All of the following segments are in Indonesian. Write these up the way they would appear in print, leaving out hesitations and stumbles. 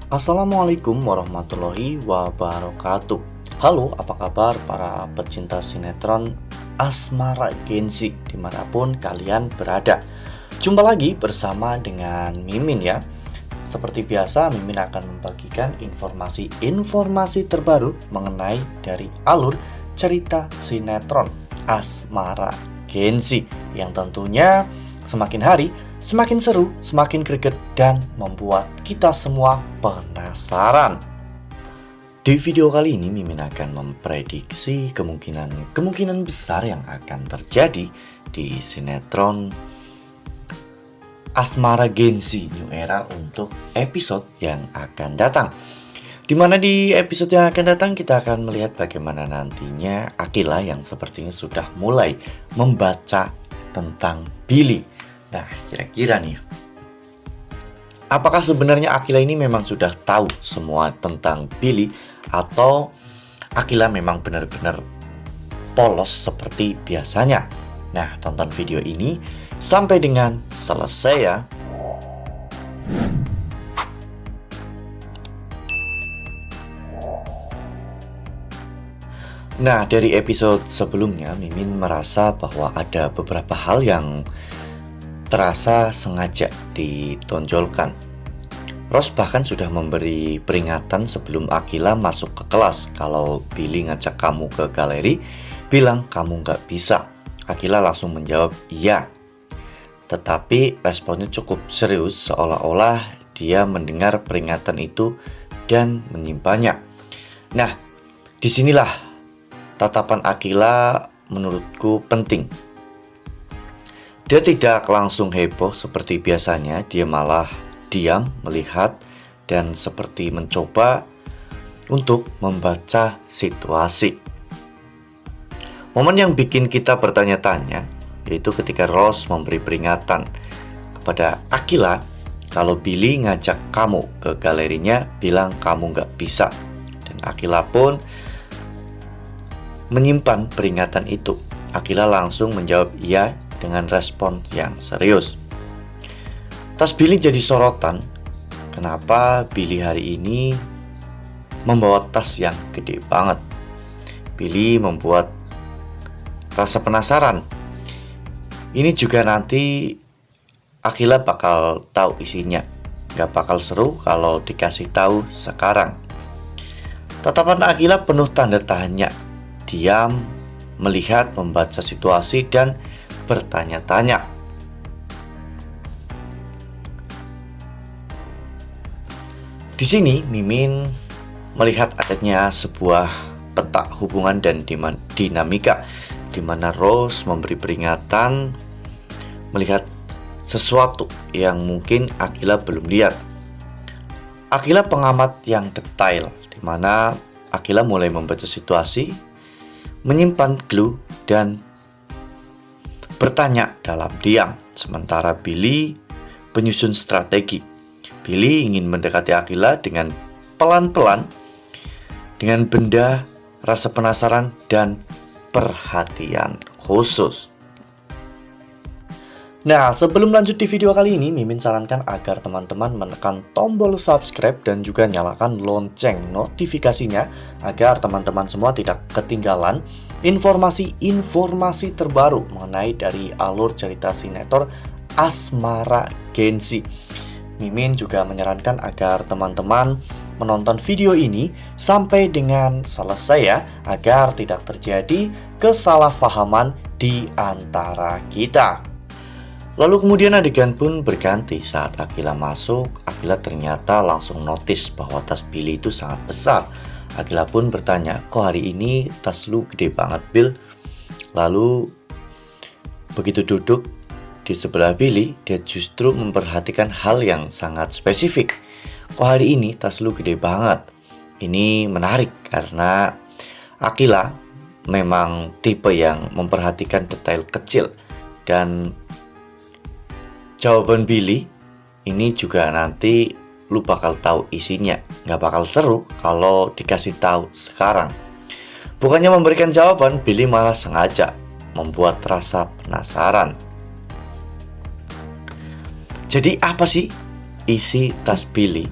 Assalamualaikum warahmatullahi wabarakatuh. Halo, apa kabar para pecinta sinetron Asmara Genzi dimanapun kalian berada. Jumpa lagi bersama dengan Mimin ya. Seperti biasa, Mimin akan membagikan informasi-informasi terbaru mengenai dari alur cerita sinetron Asmara Genzi yang tentunya semakin hari semakin seru, semakin greget, dan membuat kita semua penasaran. Di video kali ini, Mimin akan memprediksi kemungkinan besar yang akan terjadi di sinetron Asmara Genzi New Era untuk episode yang akan datang. Dimana di episode yang akan datang kita akan melihat bagaimana nantinya Akila yang sepertinya sudah mulai membaca tentang Billy. Nah, kira-kira nih, apakah sebenarnya Akila ini memang sudah tahu semua tentang Billy, atau Akila memang benar-benar polos seperti biasanya? Nah, tonton video ini sampai dengan selesai ya. Nah, dari episode sebelumnya, Mimin merasa bahwa ada beberapa hal yang terasa sengaja ditonjolkan. Ros bahkan sudah memberi peringatan sebelum Akila masuk ke kelas. Kalau Billy ngajak kamu ke galeri, bilang kamu nggak bisa. Akila langsung menjawab iya. Tetapi responnya cukup serius, seolah-olah dia mendengar peringatan itu dan menyimpannya. Nah, disinilah tatapan Akila menurutku penting. Dia tidak langsung heboh seperti biasanya, dia malah diam, melihat, dan seperti mencoba untuk membaca situasi. Momen yang bikin kita bertanya-tanya yaitu ketika Rose memberi peringatan kepada Akila kalau Billy ngajak kamu ke galerinya, bilang kamu nggak bisa. Dan Akila pun menyimpan peringatan itu. Akila langsung menjawab iya dengan respon yang serius. Tas Billy jadi sorotan. Kenapa Billy hari ini membawa tas yang gede banget? Billy membuat rasa penasaran. Ini juga nanti Akila bakal tahu isinya. Gak bakal seru kalau dikasih tahu sekarang. Tatapan Akila penuh tanda tanya. Diam, melihat, membaca situasi, dan bertanya-tanya. Di sini Mimin melihat adanya sebuah peta hubungan dan dinamika di mana Rose memberi peringatan, melihat sesuatu yang mungkin Akila belum lihat. Akila pengamat yang detail, di mana Akila mulai membaca situasi, menyimpan clue, dan bertanya dalam diam. Sementara Billy penyusun strategi. Billy ingin mendekati Akila dengan pelan-pelan, dengan benda, rasa penasaran, dan perhatian khusus. Nah, sebelum lanjut di video kali ini, Mimin sarankan agar teman-teman menekan tombol subscribe dan juga nyalakan lonceng notifikasinya agar teman-teman semua tidak ketinggalan informasi-informasi terbaru mengenai dari alur cerita sinetron Asmara Genzi. Mimin juga menyarankan agar teman-teman menonton video ini sampai dengan selesai ya, agar tidak terjadi kesalahpahaman di antara kita. Lalu kemudian adegan pun berganti saat Akila masuk. Akila ternyata langsung notice bahwa tas Billy itu sangat besar. Akila pun bertanya, kok hari ini tas lu gede banget, Bill? Lalu begitu duduk di sebelah Billy, dia justru memperhatikan hal yang sangat spesifik. Kok hari ini tas lu gede banget? Ini menarik karena Akila memang tipe yang memperhatikan detail kecil. Dan jawaban Billy ini juga nanti lu bakal tahu isinya. Gak bakal seru kalau dikasih tahu sekarang. Bukannya memberikan jawaban, Billy malah sengaja membuat rasa penasaran. Jadi apa sih isi tas Billy?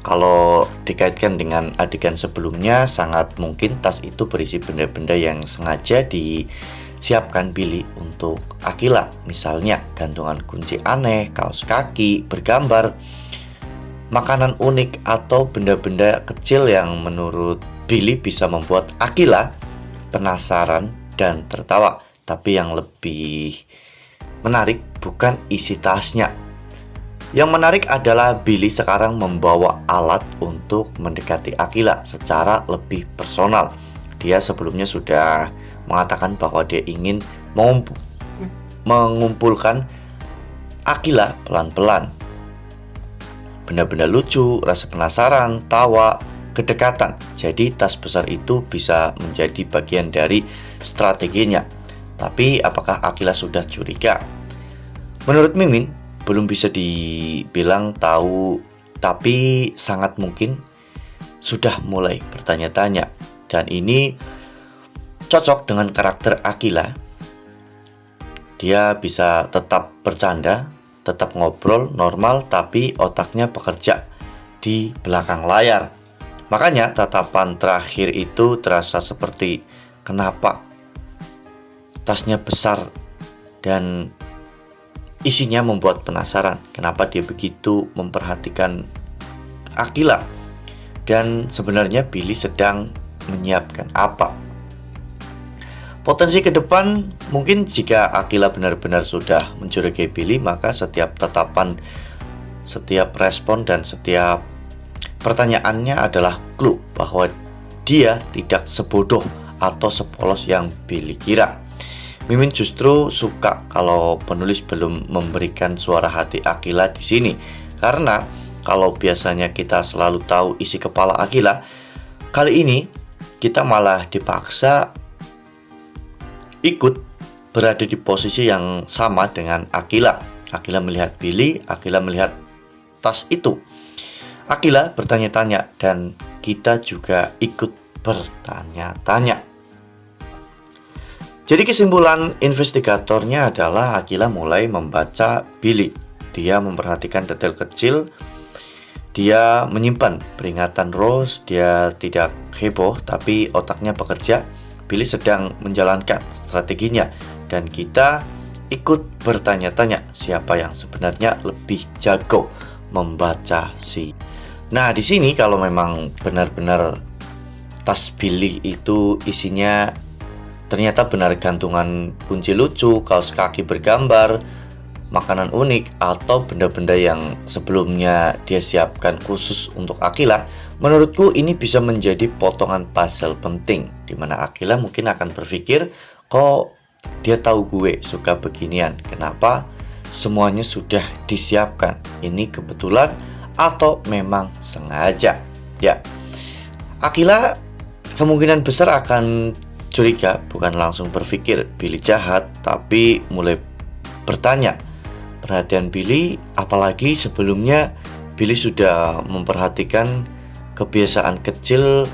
Kalau dikaitkan dengan adegan sebelumnya, sangat mungkin tas itu berisi benda-benda yang sengaja disiapkan Billy untuk Akila. Misalnya gantungan kunci aneh, kaos kaki, bergambar, makanan unik, atau benda-benda kecil yang menurut Billy bisa membuat Akila penasaran dan tertawa. Tapi yang lebih menarik bukan isi tasnya. Yang menarik adalah Billy sekarang membawa alat untuk mendekati Akila secara lebih personal. Dia sebelumnya sudah mengatakan bahwa dia ingin mengumpulkan Akila pelan-pelan. Benda-benda lucu, rasa penasaran, tawa, kedekatan. Jadi tas besar itu bisa menjadi bagian dari strateginya. Tapi apakah Akila sudah curiga? Menurut Mimin, belum bisa dibilang tahu, tapi sangat mungkin sudah mulai bertanya-tanya. Dan ini cocok dengan karakter Akila. Dia bisa tetap bercanda, tetap ngobrol normal, tapi otaknya bekerja di belakang layar. Makanya tatapan terakhir itu terasa seperti, kenapa tasnya besar dan isinya membuat penasaran. Kenapa dia begitu memperhatikan Akila? Dan sebenarnya Billy sedang menyiapkan apa? Potensi ke depan, mungkin jika Akila benar-benar sudah mencurigai Billy, maka setiap tatapan, setiap respon, dan setiap pertanyaannya adalah clue bahwa dia tidak sebodoh atau sepolos yang Billy kira. Mimin justru suka kalau penulis belum memberikan suara hati Akila di sini, karena kalau biasanya kita selalu tahu isi kepala Akila, kali ini kita malah dipaksa ikut berada di posisi yang sama dengan Akila. Akila melihat Billy, Akila melihat tas itu. Akila bertanya-tanya dan kita juga ikut bertanya-tanya. Jadi kesimpulan investigatornya adalah Akila mulai membaca Billy. Dia memperhatikan detail kecil, dia menyimpan peringatan Rose, dia tidak heboh tapi otaknya bekerja. Billy sedang menjalankan strateginya dan kita ikut bertanya-tanya siapa yang sebenarnya lebih jago membaca si. Nah, di sini kalau memang benar-benar tas Billy itu isinya ternyata benar gantungan kunci lucu, kaos kaki bergambar, makanan unik, atau benda-benda yang sebelumnya dia siapkan khusus untuk Akila, menurutku ini bisa menjadi potongan puzzle penting, di mana Akila mungkin akan berpikir, kok dia tahu gue suka beginian, kenapa semuanya sudah disiapkan, ini kebetulan atau memang sengaja. Ya, Akila kemungkinan besar akan curiga, bukan langsung berpikir Billy jahat, tapi mulai bertanya. Perhatian Billy, apalagi sebelumnya Billy sudah memperhatikan kebiasaan kecil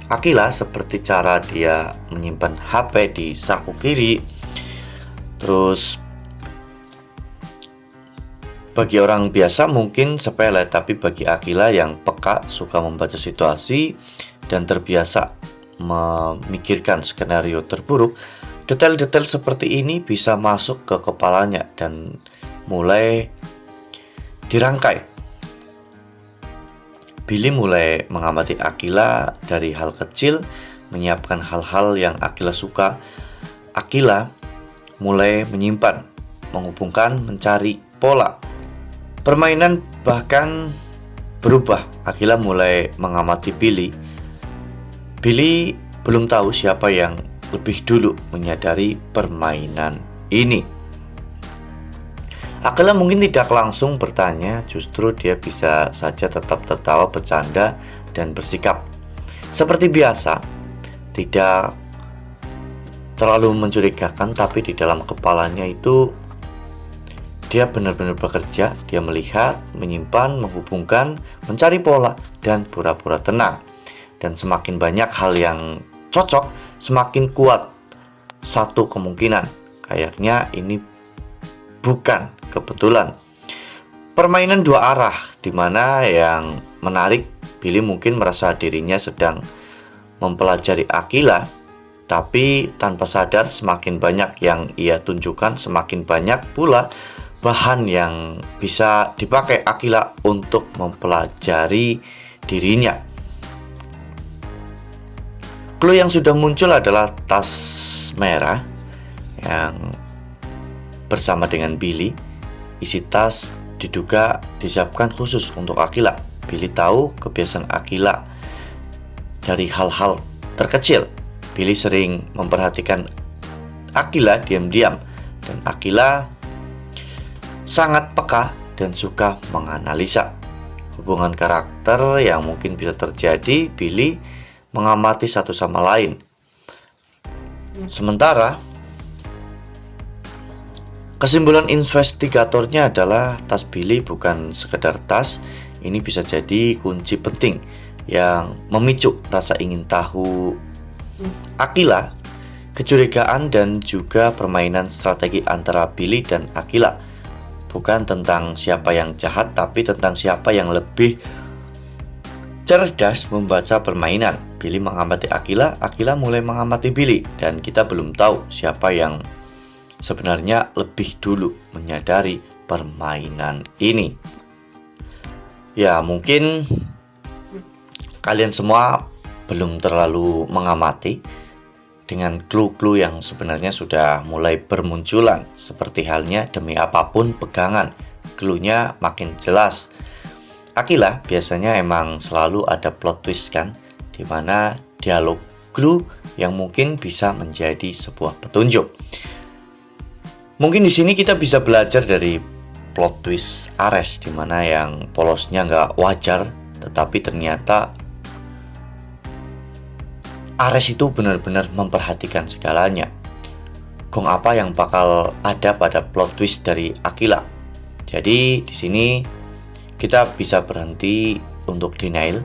Akila, seperti cara dia menyimpan HP di saku kiri. Terus bagi orang biasa mungkin sepele, tapi bagi Akila yang peka, suka membaca situasi, dan terbiasa memikirkan skenario terburuk, detail-detail seperti ini bisa masuk ke kepalanya dan mulai dirangkai. Billy mulai mengamati Akila dari hal kecil, menyiapkan hal-hal yang Akila suka. Akila mulai menyimpan, menghubungkan, mencari pola. Permainan bahkan berubah. Akila mulai mengamati Billy. Billy belum tahu siapa yang lebih dulu menyadari permainan ini. Akila mungkin tidak langsung bertanya, justru dia bisa saja tetap tertawa, bercanda, dan bersikap seperti biasa, tidak terlalu mencurigakan, tapi di dalam kepalanya itu dia benar-benar bekerja. Dia melihat, menyimpan, menghubungkan, mencari pola, dan pura-pura tenang. Dan semakin banyak hal yang cocok, semakin kuat satu kemungkinan, kayaknya ini bukan kebetulan. Permainan dua arah, di mana yang menarik, Billy mungkin merasa dirinya sedang mempelajari Aquila, tapi tanpa sadar semakin banyak yang ia tunjukkan, semakin banyak pula bahan yang bisa dipakai Aquila untuk mempelajari dirinya. Clue yang sudah muncul adalah tas merah yang bersama dengan Billy. Isi tas diduga disiapkan khusus untuk Aquila. Billy tahu kebiasaan Aquila dari hal-hal terkecil. Billy sering memperhatikan Aquila diam-diam, dan Aquila sangat peka dan suka menganalisa hubungan karakter yang mungkin bisa terjadi. Billy mengamati satu sama lain. Sementara kesimpulan investigatornya adalah tas Billy bukan sekedar tas, ini bisa jadi kunci penting yang memicu rasa ingin tahu Aquila, kecurigaan, dan juga permainan strategi antara Billy dan Aquila. Bukan tentang siapa yang jahat, tapi tentang siapa yang lebih cerdas membaca permainan. Billy mengamati Aquila, Aquila mulai mengamati Billy, dan kita belum tahu siapa yang sebenarnya lebih dulu menyadari permainan ini. Ya, mungkin kalian semua belum terlalu mengamati dengan clue-clue yang sebenarnya sudah mulai bermunculan. Seperti halnya demi apapun pegangan, clue-nya makin jelas. Aquila biasanya emang selalu ada plot twist kan, dimana dialog clue yang mungkin bisa menjadi sebuah petunjuk. Mungkin di sini kita bisa belajar dari plot twist Ares, dimana yang polosnya nggak wajar, tetapi ternyata Ares itu benar-benar memperhatikan segalanya. Gong apa yang bakal ada pada plot twist dari Aquila? Jadi di sini kita bisa berhenti untuk denial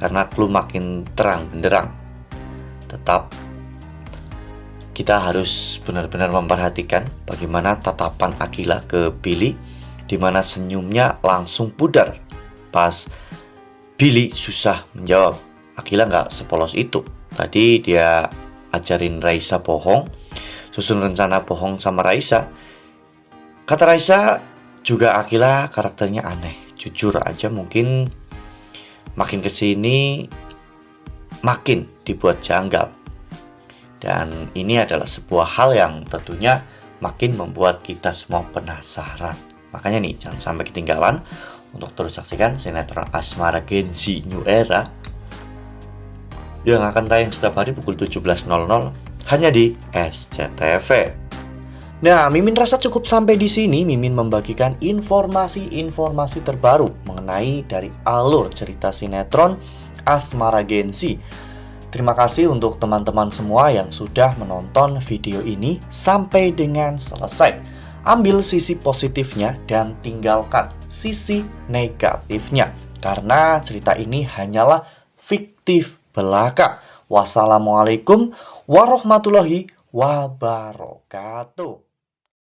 karena clue makin terang benderang. Tetap kita harus benar-benar memperhatikan bagaimana tatapan Aquila ke Billy, di mana senyumnya langsung pudar pas Billy susah menjawab. Aquila nggak sepolos itu. Tadi dia ajarin Raisa bohong, susun rencana bohong sama Raisa. Kata Raisa juga Aquila karakternya aneh. Jujur aja mungkin makin kesini makin dibuat janggal. Dan ini adalah sebuah hal yang tentunya makin membuat kita semua penasaran. Makanya nih, jangan sampai ketinggalan untuk terus saksikan sinetron Asmara Genzi New Era yang akan tayang setiap hari pukul 17.00 hanya di SCTV. Nah, Mimin rasa cukup sampai di sini. Mimin membagikan informasi-informasi terbaru mengenai dari alur cerita sinetron Asmara Genzi. Terima kasih untuk teman-teman semua yang sudah menonton video ini sampai dengan selesai. Ambil sisi positifnya dan tinggalkan sisi negatifnya, karena cerita ini hanyalah fiktif belaka. Wassalamualaikum warahmatullahi wabarakatuh.